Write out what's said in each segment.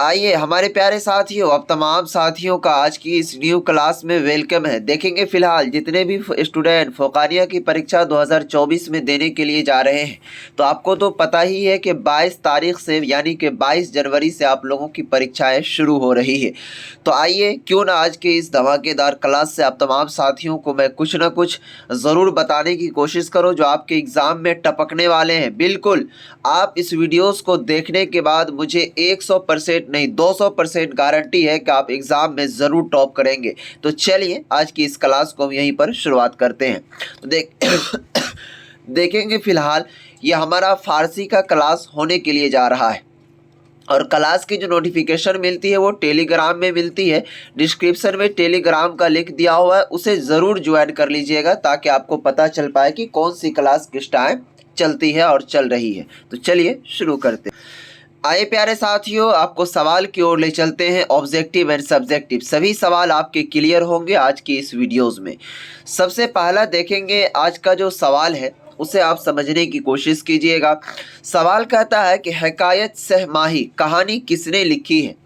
आइए हमारे प्यारे साथियों, अब तमाम साथियों का आज की इस न्यू क्लास में वेलकम है। देखेंगे फिलहाल जितने भी स्टूडेंट फोकानिया की परीक्षा 2024 में देने के लिए जा रहे हैं, तो आपको तो पता ही है कि 22 तारीख से यानी कि 22 जनवरी से आप लोगों की परीक्षाएं शुरू हो रही है। तो आइए क्यों ना आज के इस धमाकेदार क्लास से आप तमाम साथियों को मैं कुछ ना कुछ ज़रूर बताने की कोशिश करूँ जो आपके एग्ज़ाम में टपकने वाले हैं। बिल्कुल, आप इस वीडियोज़ को देखने के बाद मुझे 100% नहीं 200% गारंटी है कि आप एग्ज़ाम में ज़रूर टॉप करेंगे। तो चलिए आज की इस क्लास को हम यहीं पर शुरुआत करते हैं। तो देखेंगे फ़िलहाल ये हमारा फ़ारसी का क्लास होने के लिए जा रहा है और क्लास की जो नोटिफिकेशन मिलती है वो टेलीग्राम में मिलती है। डिस्क्रिप्शन में टेलीग्राम का लिंक दिया हुआ है, उसे ज़रूर ज्वाइन कर लीजिएगा ताकि आपको पता चल पाए कि कौन सी क्लास किस टाइम चलती है और चल रही है। तो चलिए शुरू करते हैं। आए प्यारे साथियों, आपको सवाल की ओर ले चलते हैं। ऑब्जेक्टिव एंड सब्जेक्टिव सभी सवाल आपके क्लियर होंगे आज की इस वीडियोज़ में। सबसे पहला देखेंगे आज का जो सवाल है उसे आप समझने की कोशिश कीजिएगा। सवाल कहता है कि हिकायत सहमाही कहानी किसने लिखी है।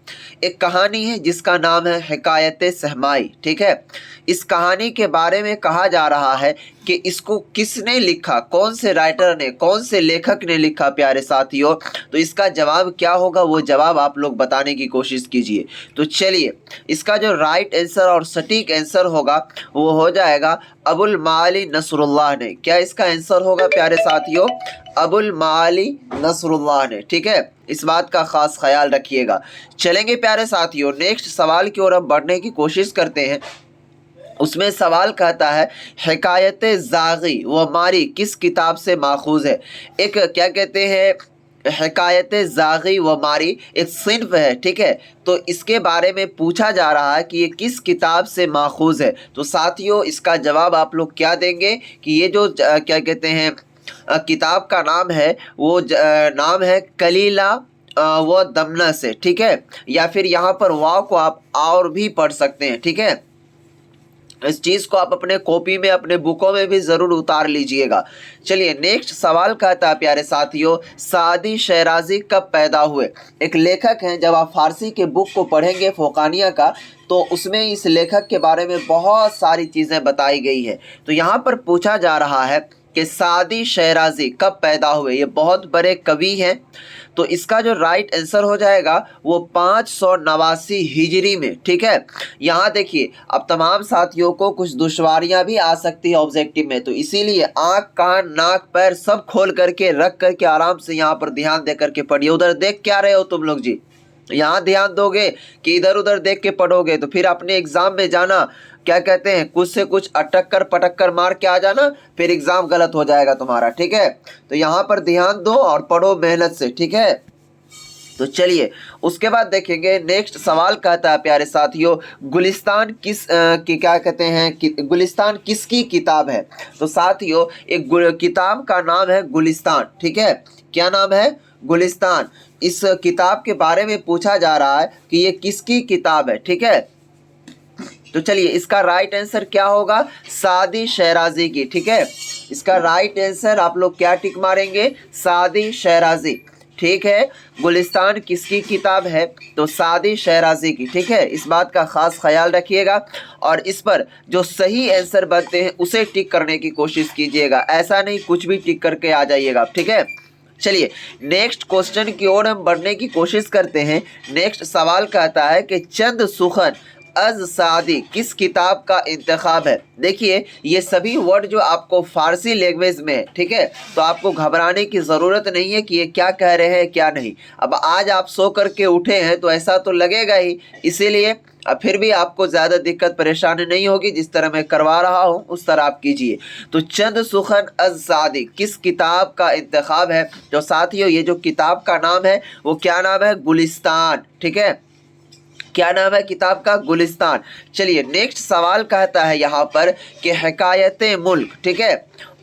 एक कहानी है जिसका नाम है हिकायत सहमाही, ठीक है। इस कहानी के बारे में कहा जा रहा है कि इसको किसने लिखा, कौन से राइटर ने, कौन से लेखक ने लिखा प्यारे साथियों। तो इसका जवाब क्या होगा वो जवाब आप लोग बताने की कोशिश कीजिए। तो चलिए इसका जो राइट आंसर और सटीक आंसर होगा वो हो जाएगा अबुल माली नसरुल्लाह ने। क्या इसका आंसर होगा प्यारे साथियों? अबुल माली नसरुल्लाह ने, ठीक है। इस बात का खास ख्याल रखिएगा। चलेंगे प्यारे साथियों नेक्स्ट सवाल की ओर हम बढ़ने की कोशिश करते हैं। उसमें सवाल कहता है हिकायत ज़ागी व मारी किस किताब से माखूज है। एक क्या कहते हैं, हिकायत ज़ागी व मारी एक सिन्फ है, ठीक है। तो इसके बारे में पूछा जा रहा है कि ये किस किताब से माखूज है। तो साथियों इसका जवाब आप लोग क्या देंगे कि ये जो क्या कहते हैं किताब का नाम है वो नाम है कलीला व दमना से, ठीक है। या फिर यहाँ पर वाव को आप और भी पढ़ सकते हैं, ठीक है। इस चीज़ को आप अपने कॉपी में अपने बुकों में भी ज़रूर उतार लीजिएगा। चलिए नेक्स्ट सवाल कहता है प्यारे साथियों सादी शहराजी कब पैदा हुए। एक लेखक हैं, जब आप फारसी के बुक को पढ़ेंगे फोकानिया का तो उसमें इस लेखक के बारे में बहुत सारी चीज़ें बताई गई है। तो यहाँ पर पूछा जा रहा है कि सादी शहराजी कब पैदा हुए। ये बहुत बड़े कवि हैं। तो इसका जो राइट आंसर हो जाएगा वो 589 हिजरी में, ठीक है। यहाँ देखिए अब तमाम साथियों को कुछ दुश्वारियाँ भी आ सकती है ऑब्जेक्टिव में, तो इसीलिए आँख कान नाक पैर सब खोल करके रख करके आराम से यहाँ पर ध्यान दे करके पढ़िए। उधर देख क्या रहे हो तुम लोग जी? यहाँ ध्यान दोगे कि इधर उधर देख के पढ़ोगे तो फिर अपने एग्जाम में जाना क्या कहते हैं कुछ से कुछ अटक कर पटक कर मार के आ जाना, फिर एग्जाम गलत हो जाएगा तुम्हारा, ठीक है। तो यहाँ पर ध्यान दो और पढ़ो मेहनत से, ठीक है। तो चलिए उसके बाद देखेंगे नेक्स्ट सवाल कहता है प्यारे साथियों गुलिस्तान की क्या कहते हैं गुलिस्तान किसकी किताब है। तो साथियों एक किताब का नाम है गुलिस्तान, ठीक है। क्या नाम है? गुलिस्तान। इस किताब के बारे में पूछा जा रहा है कि ये किसकी किताब है, ठीक है। तो चलिए इसका राइट आंसर क्या होगा? सादी शहराजी की, ठीक है। इसका राइट आंसर आप लोग क्या टिक मारेंगे? सादी शहराजी, ठीक है। गुलिस्तान किसकी किताब है? तो सादी शहराजी की, ठीक है। इस बात का खास ख्याल रखिएगा और इस पर जो सही आंसर बनते हैं उसे टिक करने की कोशिश कीजिएगा। ऐसा नहीं कुछ भी टिक करके आ जाइएगा, ठीक है। चलिए नेक्स्ट क्वेश्चन की ओर हम बढ़ने की कोशिश करते हैं। नेक्स्ट सवाल कहता है कि चंद सुखन अज सादी किस किताब का इंतखाब है। देखिए ये सभी वर्ड जो आपको फारसी लैंग्वेज में है, ठीक है। तो आपको घबराने की ज़रूरत नहीं है कि ये क्या कह रहे हैं क्या नहीं। अब आज आप सो करके उठे हैं तो ऐसा तो लगेगा ही, इसीलिए अब फिर भी आपको ज़्यादा दिक्कत परेशानी नहीं होगी। जिस तरह मैं करवा रहा हूँ उस तरह आप कीजिए। तो चंद सुखन अज सादी किस किताब का इंतखाब है। तो साथियों ये जो किताब का नाम है वो क्या नाम है? गुलिस्तान, ठीक है। क्या नाम है किताब का? गुलिस्तान। चलिए नेक्स्ट सवाल कहता है यहाँ पर कि हिकायत मुल्क, ठीक है।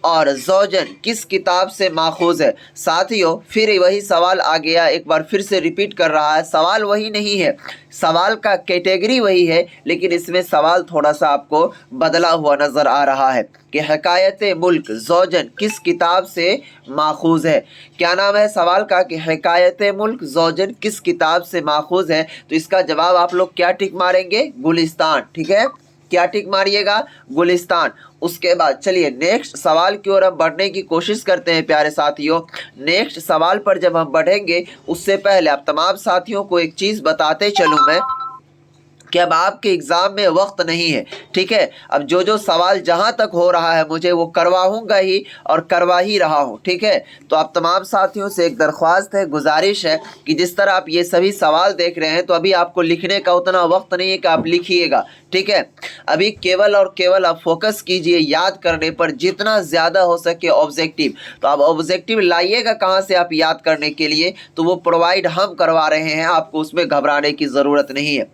और ज़ौजन किस किताब से माखूज़ है। साथियों फिर वही सवाल आ गया, एक बार फिर से रिपीट कर रहा है, सवाल वही नहीं है, सवाल का कैटेगरी वही है, लेकिन इसमें सवाल थोड़ा सा आपको बदला हुआ नज़र आ रहा है कि हिकायत मुल्क ज़ौजन किस किताब से माखूज़ है। क्या नाम है सवाल का कि हिकायत मुल्क ज़ौजन किस किताब से माखूज़ है। तो इसका जवाब आप लोग क्या टिक मारेंगे, गुलिस्तान। ठीक है, क्या टिक मारिएगा, गुलिस्तान। उसके बाद चलिए नेक्स्ट सवाल की ओर हम बढ़ने की कोशिश करते हैं प्यारे साथियों। नेक्स्ट सवाल पर जब हम बढ़ेंगे उससे पहले आप तमाम साथियों को एक चीज़ बताते चलूँ मैं कि अब आपके एग्ज़ाम में वक्त नहीं है। ठीक है, अब जो जो सवाल जहां तक हो रहा है मुझे वो करवाऊंगा ही और करवा ही रहा हूं। ठीक है, तो आप तमाम साथियों से एक दरख्वास्त है, गुजारिश है कि जिस तरह आप ये सभी सवाल देख रहे हैं तो अभी आपको लिखने का उतना वक्त नहीं है कि आप लिखिएगा। ठीक है, अभी केवल और केवल आप फोकस कीजिए याद करने पर, जितना ज़्यादा हो सके ऑब्जेक्टिव। तो आप ऑब्जेक्टिव लाइएगा कहाँ से आप याद करने के लिए, तो वो प्रोवाइड हम करवा रहे हैं, आपको उसमें घबराने की ज़रूरत नहीं है।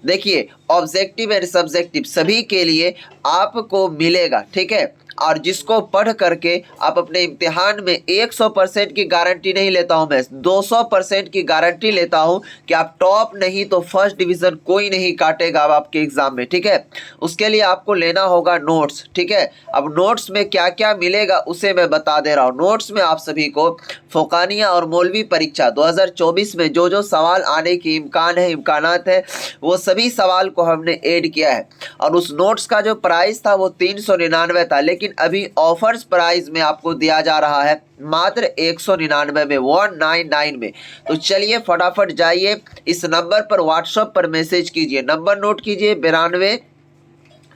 देखिए ऑब्जेक्टिव एंड सब्जेक्टिव सभी के लिए आपको मिलेगा। ठीक है, और जिसको पढ़ करके आप अपने इम्तिहान में 100% की गारंटी नहीं लेता हूं मैं, 200% की गारंटी लेता हूं कि आप टॉप नहीं तो फर्स्ट डिवीज़न कोई नहीं काटेगा अब आपके एग्ज़ाम में। ठीक है, उसके लिए आपको लेना होगा नोट्स। ठीक है, अब नोट्स में क्या क्या मिलेगा उसे मैं बता दे रहा हूँ। नोट्स में आप सभी को फ़ौकानिया और मौलवी परीक्षा 2024 में जो जो सवाल आने की इम्कान है, इम्कानात है, वो सभी सवाल को हमने ऐड किया है। और उस नोट्स का जो प्राइस था वो 399 था, लेकिन अभी ऑफर्स प्राइस में आपको दिया जा रहा है मात्र 199 में, 199 में। तो चलिए फटाफट जाइए इस नंबर पर व्हाट्सएप पर मैसेज कीजिए, नंबर नोट कीजिए 92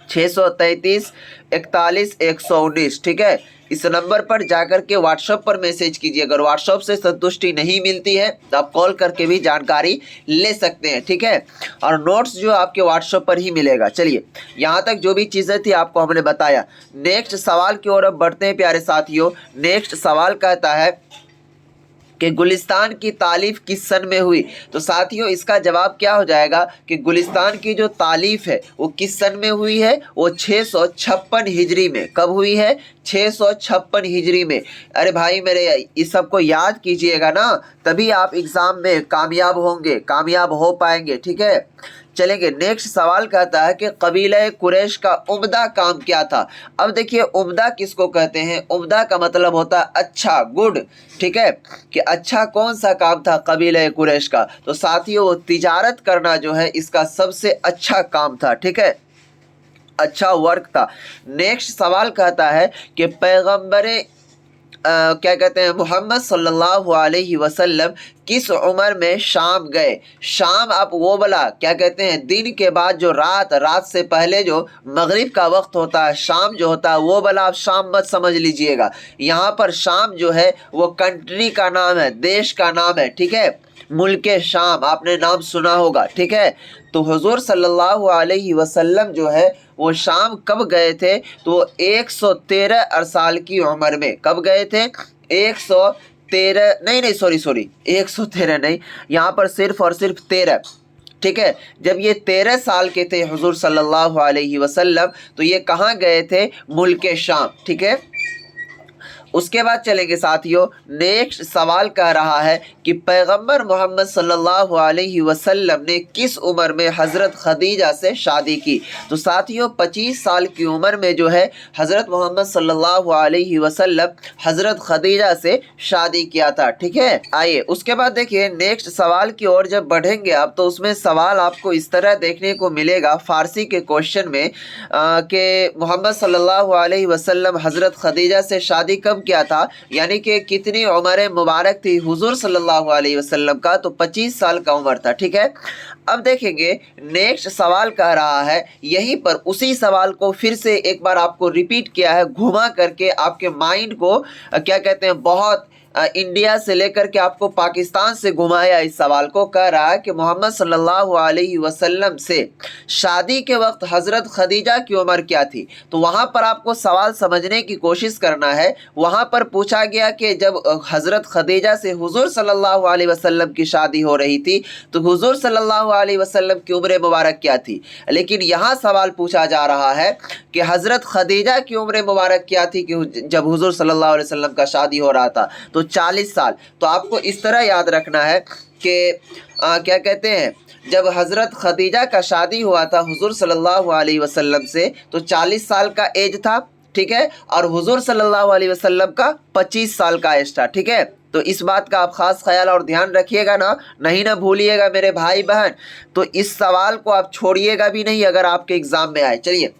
633 41 119। ठीक है, इस नंबर पर जाकर के व्हाट्सएप पर मैसेज कीजिए। अगर व्हाट्सएप से संतुष्टि नहीं मिलती है तो आप कॉल करके भी जानकारी ले सकते हैं। ठीक है, और नोट्स जो आपके व्हाट्सएप पर ही मिलेगा। चलिए यहाँ तक जो भी चीज़ें थी आपको हमने बताया। नेक्स्ट सवाल की ओर अब बढ़ते हैं प्यारे साथियों। नेक्स्ट सवाल कहता है कि गुलिस्तान की तालीफ किस सन में हुई। तो साथियों इसका जवाब क्या हो जाएगा कि गुलिस्तान की जो तालीफ है वो किस सन में हुई है, वो 656 हिजरी में। कब हुई है, 656 हिजरी में। अरे भाई मेरे इस सब को याद कीजिएगा ना, तभी आप एग्ज़ाम में कामयाब होंगे, कामयाब हो पाएंगे। ठीक है, चलेंगे। नेक्स्ट सवाल कहता है कि कबीला कुरैश का उम्दा काम क्या था। अब देखिए उम्दा किसको कहते हैं, उम्दा का मतलब होता है अच्छा, गुड। ठीक है, कि अच्छा कौन सा काम था कबीला कुरैश का, तो साथियों वो तिजारत करना जो है इसका सबसे अच्छा काम था। ठीक है, अच्छा वर्क था। नेक्स्ट सवाल कहता है कि पैगंबर क्या कहते हैं मोहम्मद सल्लल्लाहु अलैहि वसल्लम किस उम्र में शाम गए। शाम आप वो वाला क्या कहते हैं दिन के बाद जो रात से पहले जो मगरिब का वक्त होता है, शाम जो होता है वो वाला आप शाम मत समझ लीजिएगा। यहाँ पर शाम जो है वो कंट्री का नाम है, देश का नाम है। ठीक है, मुल्क शाम आपने नाम सुना होगा। ठीक है, तो हुजूर सल्लल्लाहु अलैहि वसल्लम जो है वो शाम कब गए थे, तो 113 साल की उम्र में। कब गए थे, 113 नहीं सॉरी 113 नहीं, यहाँ पर सिर्फ और सिर्फ 13। ठीक है, जब ये 13 साल के थे हुजूर सल्लल्लाहु अलैहि वसल्लम, तो ये कहाँ गए थे, मुल्क शाम। ठीक है, उसके बाद चलेंगे साथियों। नेक्स्ट सवाल कह रहा है कि पैगंबर मोहम्मद सल्लल्लाहु अलैहि वसल्लम ने किस उम्र में हज़रत खदीजा से शादी की। तो साथियों 25 साल की उम्र में जो है हज़रत मोहम्मद सल्लल्लाहु अलैहि वसल्लम हज़रत खदीजा से शादी किया था। ठीक है, आइए उसके बाद देखिए नेक्स्ट सवाल की ओर जब बढ़ेंगे आप, तो उसमें सवाल आपको इस तरह देखने को मिलेगा फ़ारसी के क्वेश्चन में कि मोहम्मद सल्लल्लाहु अलैहि वसल्लम हज़रत खदीजा से शादी कब किया था, यानी कि कितनी उम्र मुबारक थी हुजूर सल्लल्लाहु अलैहि वसल्लम का, तो 25 साल का उम्र था। ठीक है, अब देखेंगे नेक्स्ट सवाल कह रहा है, यहीं पर उसी सवाल को फिर से एक बार आपको रिपीट किया है, घुमा करके आपके माइंड को क्या कहते हैं बहुत इंडिया से लेकर के आपको पाकिस्तान से घुमाया इस सवाल को। कह रहा है कि मोहम्मद सल्लल्लाहु अलैहि वसल्लम से शादी के वक्त हज़रत खदीजा की उम्र क्या थी। तो वहाँ पर आपको सवाल समझने की कोशिश करना है। वहाँ पर पूछा गया कि जब हज़रत खदीजा से हुज़ूर सल्लल्लाहु अलैहि वसल्लम की शादी हो रही थी तो हुज़ूर सल्लल्लाहु अलैहि वसल्लम की उम्र मुबारक क्या थी। लेकिन यहाँ सवाल पूछा जा रहा है कि हज़रत खदीजा की उम्र मुबारक क्या थी कि जब हुज़ूर सल्लल्लाहु अलैहि वसल्लम का शादी हो रहा था। तो 40 साल। तो आपको इस तरह याद रखना है कि क्या कहते हैं, जब हज़रत खदीजा का शादी हुआ था हुज़ूर सल्लल्लाहु अलैहि वसल्लम से तो 40 साल का एज था, ठीक है, और हुज़ूर सल्लल्लाहु अलैहि वसल्लम का 25 साल का एज था, ठीक है। तो इस बात का आप खास ख्याल और ध्यान रखिएगा ना, नहीं ना भूलिएगा मेरे भाई बहन। तो इस सवाल को आप छोड़िएगा भी नहीं अगर आपके एग्ज़ाम में आए। चलिए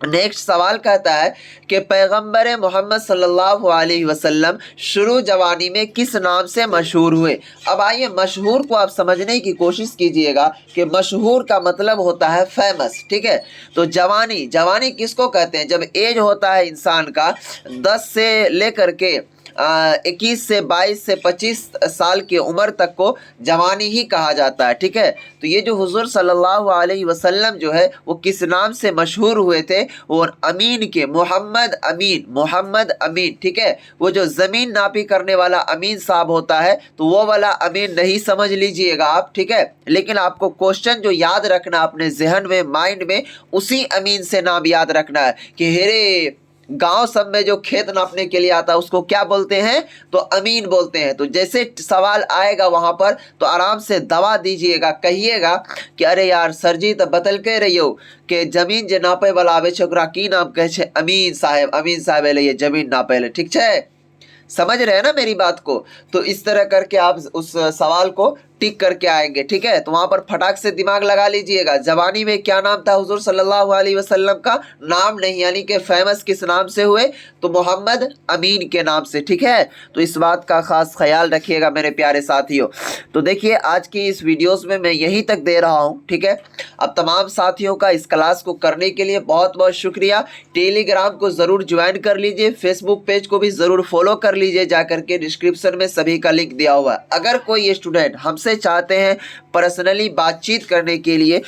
नेक्स्ट सवाल कहता है कि पैगंबर मोहम्मद सल्लल्लाहु अलैहि वसल्लम शुरू जवानी में किस नाम से मशहूर हुए। अब आइए मशहूर को आप समझने की कोशिश कीजिएगा कि मशहूर का मतलब होता है फेमस, ठीक है। तो जवानी, जवानी किसको कहते हैं, जब एज होता है इंसान का 10 से लेकर के 21 से 22 से 25 साल की उम्र तक को जवानी ही कहा जाता है, ठीक है। तो ये जो हुज़ूर सल्लल्लाहु अलैहि वसल्लम जो है वो किस नाम से मशहूर हुए थे, और अमीन के, मोहम्मद अमीन, मोहम्मद अमीन, ठीक है। वो जो ज़मीन नापी करने वाला अमीन साहब होता है तो वो वाला अमीन नहीं समझ लीजिएगा आप, ठीक है। लेकिन आपको क्वेश्चन जो याद रखना अपने जहन में, माइंड में, उसी अमीन से नाम याद रखना है कि हेरे गांव सब में जो खेत नापने के लिए आता है उसको क्या बोलते हैं, तो अमीन बोलते हैं। तो जैसे सवाल आएगा वहां पर तो आराम से दबा दीजिएगा, कहिएगा कि अरे यार सर जी तो बतल के रहियो कि जमीन जे नापे वाला आवे छे ओकरा की नाम कहे छे, अमीन साहब, अमीन साहब एले जमीन नापे ले, ठीक है। समझ रहे हैं ना मेरी बात को। तो इस तरह करके आप उस सवाल को टिक करके आएंगे, ठीक है। तो वहां पर फटाक से दिमाग लगा लीजिएगा, जवानी में क्या नाम था हुजूर सल्लल्लाहु अलैहि वसल्लम का, नाम नहीं, यानी कि फेमस किस नाम से हुए, तो मोहम्मद अमीन के नाम से, ठीक है। तो इस बात का खास ख्याल रखिएगा मेरे प्यारे साथियों। तो देखिए आज की इस वीडियोस में मैं यहीं तक दे रहा हूं, ठीक है। अब तमाम साथियों का इस क्लास को करने के लिए बहुत बहुत शुक्रिया। टेलीग्राम को ज़रूर ज्वाइन कर लीजिए, फेसबुक पेज को भी ज़रूर फॉलो कर लीजिए, जाकर के डिस्क्रिप्शन में सभी का लिंक दिया हुआ है। अगर कोई स्टूडेंट हमसे चाहते हैं पर्सनली बातचीत करने के लिए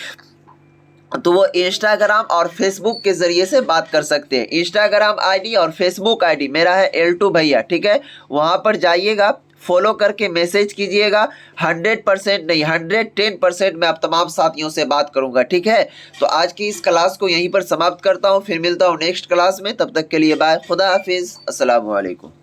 तो वो इंस्टाग्राम और फेसबुक के जरिए से बात कर सकते हैं। इंस्टाग्राम आईडी और फेसबुक आईडी मेरा है L2 भैया, ठीक है। वहां पर जाइएगा, फॉलो करके मैसेज कीजिएगा। 100% नहीं 110% मैं आप तमाम साथियों से बात करूंगा, ठीक है। तो आज की इस क्लास को यहीं पर समाप्त करता हूं, फिर मिलता हूं नेक्स्ट क्लास में। तब तक के लिए बाय, खुदा हाफिज, अस्सलाम वालेकुम।